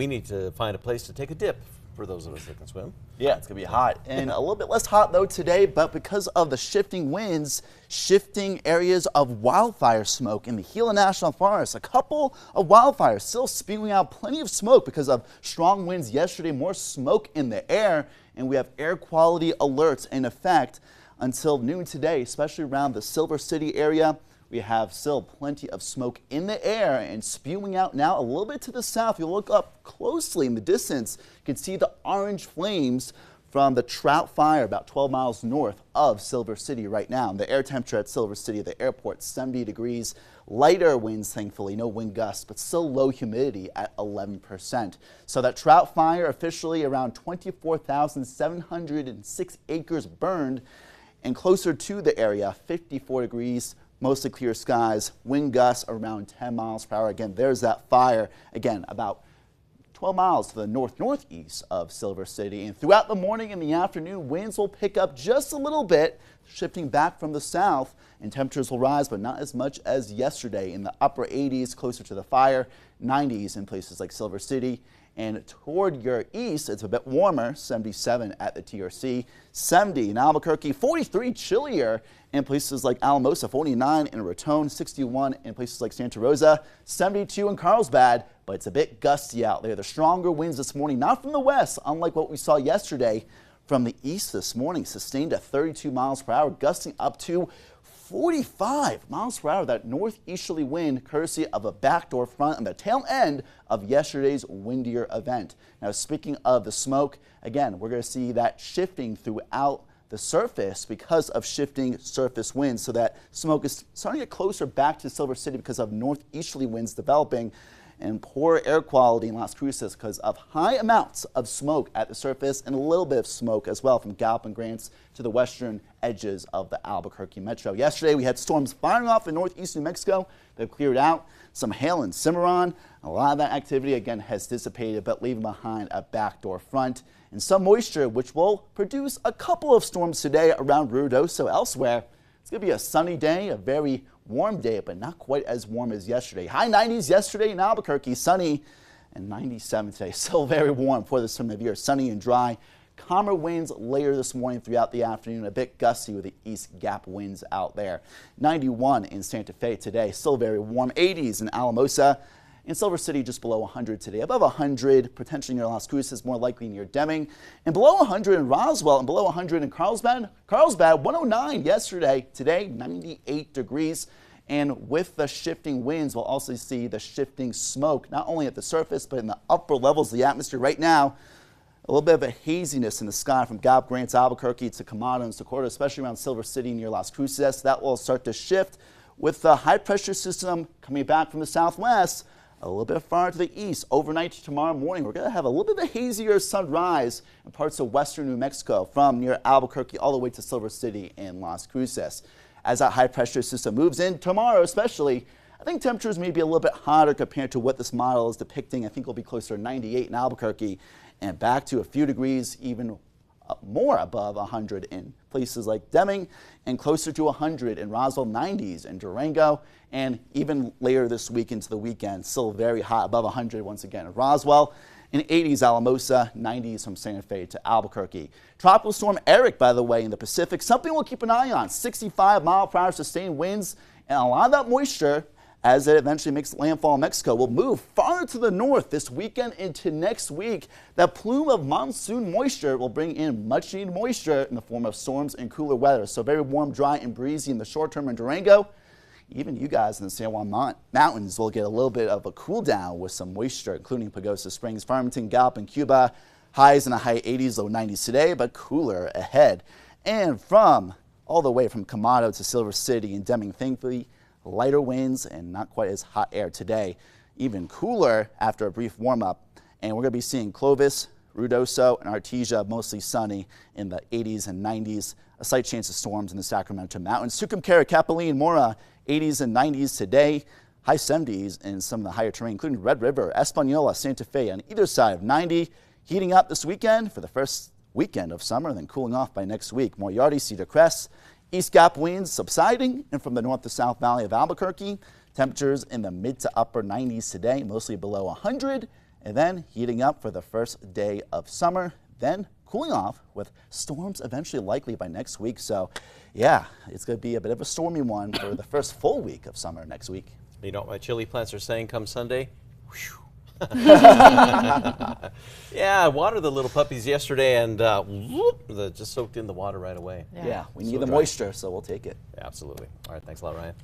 we need to find a place to take a dip for those of us that can swim. Yeah, it's going to be hot and a little bit less hot though today, but because of the shifting winds, shifting areas of wildfire smoke in the Gila National Forest. A couple of wildfires still spewing out plenty of smoke because of strong winds yesterday, more smoke in the air, and we have air quality alerts in effect until noon today, especially around the Silver City area. We have still plenty of smoke in the air and spewing out now a little bit to the south. You look up closely in the distance, you can see the orange flames from the Trout Fire about 12 miles north of Silver City right now. The air temperature at Silver City, the airport, 70 degrees. Lighter winds, thankfully, no wind gusts, but still low humidity at 11%. So that Trout Fire officially around 24,706 acres burned, and closer to the area, 54 degrees. Mostly clear skies, wind gusts around 10 miles per hour. Again, there's that fire, again, about 12 miles to the northeast of Silver City. And throughout the morning and the afternoon, winds will pick up just a little bit, shifting back from the south, and temperatures will rise, but not as much as yesterday. In the upper 80s, closer to the fire, 90s in places like Silver City. And toward your east, it's a bit warmer, 77 at the TRC, 70 in Albuquerque, 43 chillier in places like Alamosa, 49 in Raton, 61 in places like Santa Rosa, 72 in Carlsbad, but it's a bit gusty out there. The stronger winds this morning, not from the west, unlike what we saw yesterday, from the east this morning, sustained at 32 miles per hour, gusting up to 45 miles per hour, that northeasterly wind courtesy of a backdoor front on the tail end of yesterday's windier event. Now, speaking of the smoke, again, we're going to see that shifting throughout the surface because of shifting surface winds. So that smoke is starting to get closer back to Silver City because of northeasterly winds developing, and poor air quality in Las Cruces because of high amounts of smoke at the surface and a little bit of smoke as well from Gallup and Grants to the western edges of the Albuquerque metro. Yesterday we had storms firing off in northeast New Mexico. They've cleared out. Some hail in Cimarron. A lot of that activity again has dissipated, but leaving behind a backdoor front and some moisture, which will produce a couple of storms today around Ruidoso. Elsewhere, it's going to be a sunny day, a very warm day, but not quite as warm as yesterday. High 90s yesterday in Albuquerque, sunny, and 97 today. Still very warm for this time of year, sunny and dry. Calmer winds later this morning throughout the afternoon, a bit gusty with the east gap winds out there. 91 in Santa Fe today, still very warm. 80s in Alamosa. In Silver City, just below 100 today. Above 100, potentially near Las Cruces, more likely near Deming. And below 100 in Roswell and below 100 in Carlsbad. Carlsbad, 109 yesterday. Today, 98 degrees. And with the shifting winds, we'll also see the shifting smoke, not only at the surface, but in the upper levels of the atmosphere. Right now, a little bit of a haziness in the sky from Gallup, Grants, Albuquerque to Camado and Socorro, especially around Silver City near Las Cruces. That will start to shift with the high pressure system coming back from the southwest. A little bit far to the east. Overnight to tomorrow morning, we're going to have a little bit of a hazier sunrise in parts of western New Mexico from near Albuquerque all the way to Silver City and Las Cruces. As that high pressure system moves in tomorrow especially, I think temperatures may be a little bit hotter compared to what this model is depicting. I think we'll be closer to 98 in Albuquerque and back to a few degrees even more above 100 in places like Deming and closer to 100 in Roswell, 90s in Durango, and even later this week into the weekend, still very hot, above 100 once again in Roswell. In 80s, Alamosa, 90s from Santa Fe to Albuquerque. Tropical storm Eric, by the way, in the Pacific, something we'll keep an eye on. 65 mile per hour sustained winds, and a lot of that moisture, as it eventually makes landfall in Mexico, will move farther to the north this weekend into next week. That plume of monsoon moisture will bring in much needed moisture in the form of storms and cooler weather. So very warm, dry, and breezy in the short term in Durango. Even you guys in the San Juan Mountains will get a little bit of a cool down with some moisture, including Pagosa Springs, Farmington, Gallup, and Cuba. Highs in the high 80s, low 90s today, but cooler ahead. And from all the way from Camado to Silver City and Deming, thankfully, lighter winds and not quite as hot air today. Even cooler after a brief warm-up. And we're going to be seeing Clovis, Ruidoso, and Artesia mostly sunny in the 80s and 90s. A slight chance of storms in the Sacramento Mountains. Tucumcari, Capilene, Mora, 80s and 90s today. High 70s in some of the higher terrain, including Red River, Española, Santa Fe on either side of 90. Heating up this weekend for the first weekend of summer, then cooling off by next week. Moriarty, Cedar Crest. East gap winds subsiding, and from the north to south valley of Albuquerque, temperatures in the mid to upper 90s today, mostly below 100. and then heating up for the first day of summer, then cooling off with storms eventually likely by next week. So yeah, it's going to be a bit of a stormy one for the first full week of summer next week. You know what my chili plants are saying come Sunday? Whew. Yeah, I watered the little puppies yesterday, and whoop, just soaked in the water right away. Yeah, we need So the dry. moisture, so we'll take it. Absolutely. All right, thanks a lot, Ryan.